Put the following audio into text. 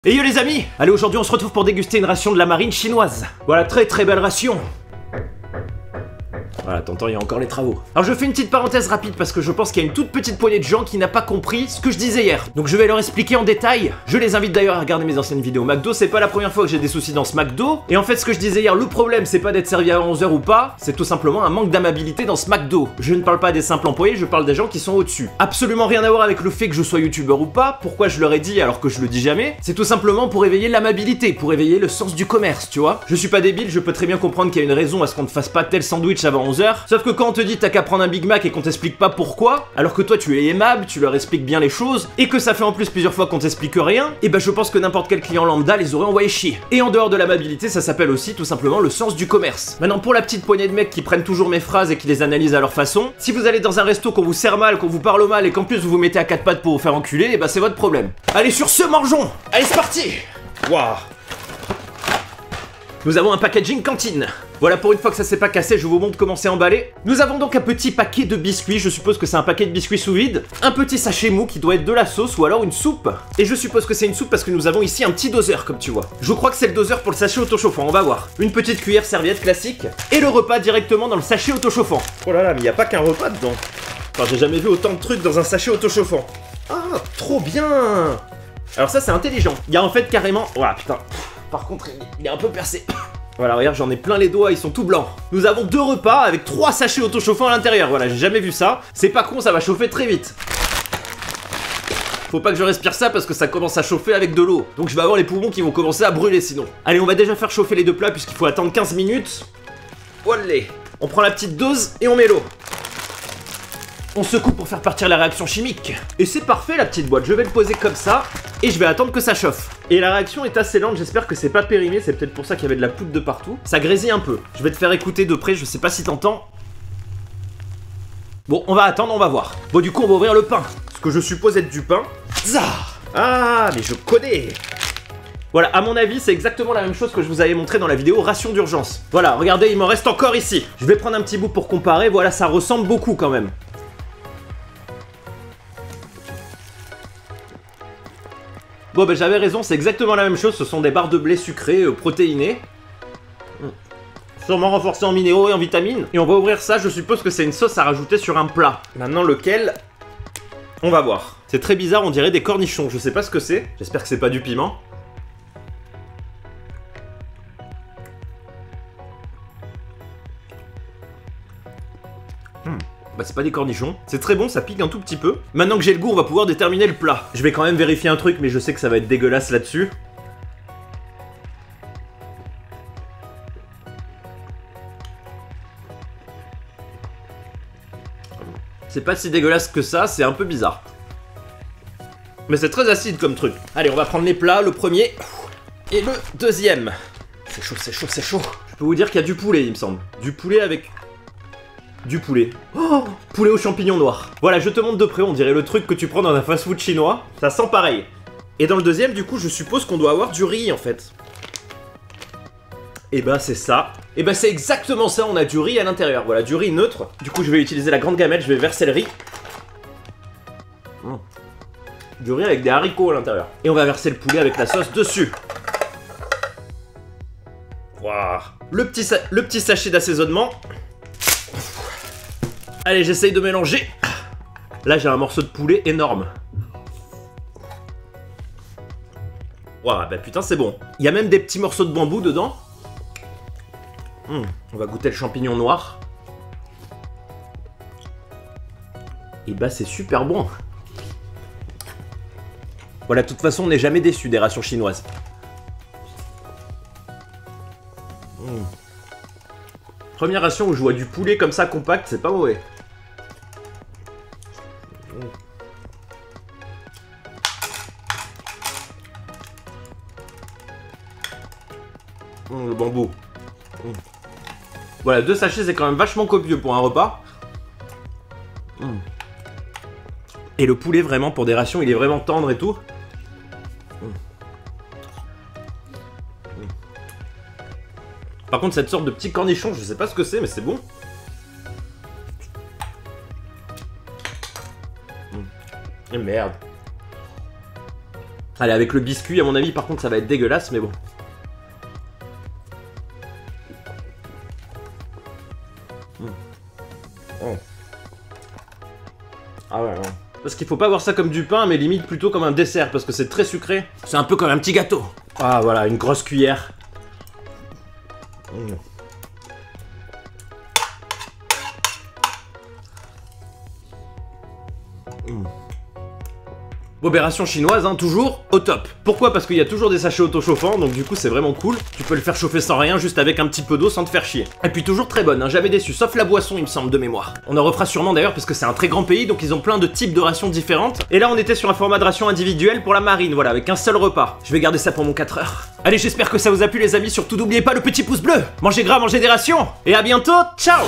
Et yo les amis, allez, aujourd'hui on se retrouve pour déguster une ration de la marine chinoise. Voilà, très belle ration. Voilà, t'entends, il y a encore les travaux. Alors je fais une petite parenthèse rapide parce que je pense qu'il y a une toute petite poignée de gens qui n'a pas compris ce que je disais hier. Donc je vais leur expliquer en détail. Je les invite d'ailleurs à regarder mes anciennes vidéos McDo. C'est pas la première fois que j'ai des soucis dans ce McDo. Et en fait ce que je disais hier, le problème c'est pas d'être servi à 11h ou pas, c'est tout simplement un manque d'amabilité dans ce McDo. Je ne parle pas des simples employés, je parle des gens qui sont au-dessus. Absolument rien à voir avec le fait que je sois youtubeur ou pas. Pourquoi je leur ai dit alors que je le dis jamais? C'est tout simplement pour éveiller l'amabilité, pour éveiller le sens du commerce, tu vois. Je suis pas débile, je peux très bien comprendre qu'il y a une raison à ce qu'on ne fasse pas tel sandwich avant 11h. Sauf que quand on te dit t'as qu'à prendre un Big Mac et qu'on t'explique pas pourquoi, alors que toi tu es aimable, tu leur expliques bien les choses, et que ça fait en plus plusieurs fois qu'on t'explique rien, et ben je pense que n'importe quel client lambda les aurait envoyés chier. Et en dehors de l'amabilité, ça s'appelle aussi tout simplement le sens du commerce. Maintenant pour la petite poignée de mecs qui prennent toujours mes phrases et qui les analysent à leur façon, si vous allez dans un resto qu'on vous sert mal, qu'on vous parle mal et qu'en plus vous vous mettez à quatre pattes pour vous faire enculer, et ben c'est votre problème. Allez sur ce, mangeons. Allez c'est parti. Waouh. Nous avons un packaging cantine. Voilà, pour une fois que ça s'est pas cassé, je vous montre comment c'est emballé. Nous avons donc un petit paquet de biscuits, je suppose que c'est un paquet de biscuits sous vide. Un petit sachet mou qui doit être de la sauce ou alors une soupe. Et je suppose que c'est une soupe parce que nous avons ici un petit doseur, comme tu vois. Je crois que c'est le doseur pour le sachet autochauffant, on va voir. Une petite cuillère serviette classique. Et le repas directement dans le sachet autochauffant. Oh là là, mais il n'y a pas qu'un repas dedans. Enfin, j'ai jamais vu autant de trucs dans un sachet autochauffant. Ah, trop bien. Alors ça, c'est intelligent. Il y a en fait carrément... Oh putain. Par contre, il est un peu percé. Voilà, regarde, j'en ai plein les doigts, ils sont tout blancs. Nous avons 2 repas avec 3 sachets autochauffants à l'intérieur. Voilà, j'ai jamais vu ça. C'est pas con, ça va chauffer très vite. Faut pas que je respire ça parce que ça commence à chauffer avec de l'eau. Donc je vais avoir les poumons qui vont commencer à brûler sinon. Allez, on va déjà faire chauffer les 2 plats puisqu'il faut attendre 15 minutes. Olé. On prend la petite dose et on met l'eau. On secoue pour faire partir la réaction chimique. Et c'est parfait la petite boîte, je vais le poser comme ça et je vais attendre que ça chauffe. Et la réaction est assez lente, j'espère que c'est pas périmé, c'est peut-être pour ça qu'il y avait de la poudre de partout. Ça grésille un peu. Je vais te faire écouter de près, je sais pas si t'entends. Bon, on va attendre, on va voir. Bon, du coup, on va ouvrir le pain. Ce que je suppose être du pain. Zah. Ah, mais je connais. Voilà, à mon avis, c'est exactement la même chose que je vous avais montré dans la vidéo ration d'urgence. Voilà, regardez, il m'en reste encore ici. Je vais prendre un petit bout pour comparer, voilà, ça ressemble beaucoup quand même. Bon bah j'avais raison, c'est exactement la même chose, ce sont des barres de blé sucrées, protéinées. Sûrement renforcées en minéraux et en vitamines. Et on va ouvrir ça, je suppose que c'est une sauce à rajouter sur un plat. Maintenant lequel? On va voir. C'est très bizarre, on dirait des cornichons, je sais pas ce que c'est. J'espère que c'est pas du piment. Bah c'est pas des cornichons, c'est très bon, ça pique un tout petit peu. Maintenant que j'ai le goût, on va pouvoir déterminer le plat. Je vais quand même vérifier un truc, mais je sais que ça va être dégueulasse là-dessus. C'est pas si dégueulasse que ça, c'est un peu bizarre. Mais c'est très acide comme truc. Allez, on va prendre les plats, le premier et le deuxième. C'est chaud, c'est chaud, c'est chaud. Je peux vous dire qu'il y a du poulet, il me semble. Du poulet avec... Du poulet. Oh, poulet aux champignons noirs. Voilà, je te montre de près, on dirait le truc que tu prends dans un fast-food chinois. Ça sent pareil. Et dans le deuxième, du coup, je suppose qu'on doit avoir du riz, en fait. Et bah, c'est ça. Et bah, c'est exactement ça, on a du riz à l'intérieur. Voilà, du riz neutre. Du coup, je vais utiliser la grande gamelle, je vais verser le riz. Du riz avec des haricots à l'intérieur. Et on va verser le poulet avec la sauce dessus. Waouh. Le petit sachet d'assaisonnement. Allez, j'essaye de mélanger. Là, j'ai un morceau de poulet énorme. Waouh, bah putain, c'est bon. Il y a même des petits morceaux de bambou dedans. On va goûter le champignon noir. Et bah, c'est super bon. Voilà, de toute façon, on n'est jamais déçu des rations chinoises. Première ration où je vois du poulet comme ça compact, c'est pas mauvais. Le bambou. Voilà, 2 sachets, c'est quand même vachement copieux pour un repas. Et le poulet, vraiment, pour des rations, il est vraiment tendre et tout. Par contre, cette sorte de petit cornichon, je sais pas ce que c'est, mais c'est bon. Et merde. Allez, avec le biscuit, à mon avis, par contre, ça va être dégueulasse, mais bon. Oh. Ah ouais, ouais. Parce qu'il faut pas voir ça comme du pain, mais limite plutôt comme un dessert, parce que c'est très sucré. C'est un peu comme un petit gâteau. Ah voilà, une grosse cuillère. Opération chinoise, hein, toujours au top. Pourquoi? Parce qu'il y a toujours des sachets auto-chauffants, donc du coup c'est vraiment cool. Tu peux le faire chauffer sans rien, juste avec un petit peu d'eau sans te faire chier. Et puis toujours très bonne, hein, jamais déçu, sauf la boisson il me semble de mémoire. On en refera sûrement d'ailleurs parce que c'est un très grand pays, donc ils ont plein de types de rations différentes. Et là on était sur un format de ration individuelle pour la marine, voilà, avec un seul repas. Je vais garder ça pour mon 4 heures. Allez, j'espère que ça vous a plu les amis, surtout n'oubliez pas le petit pouce bleu. Mangez gras, mangez des rations, et à bientôt, ciao.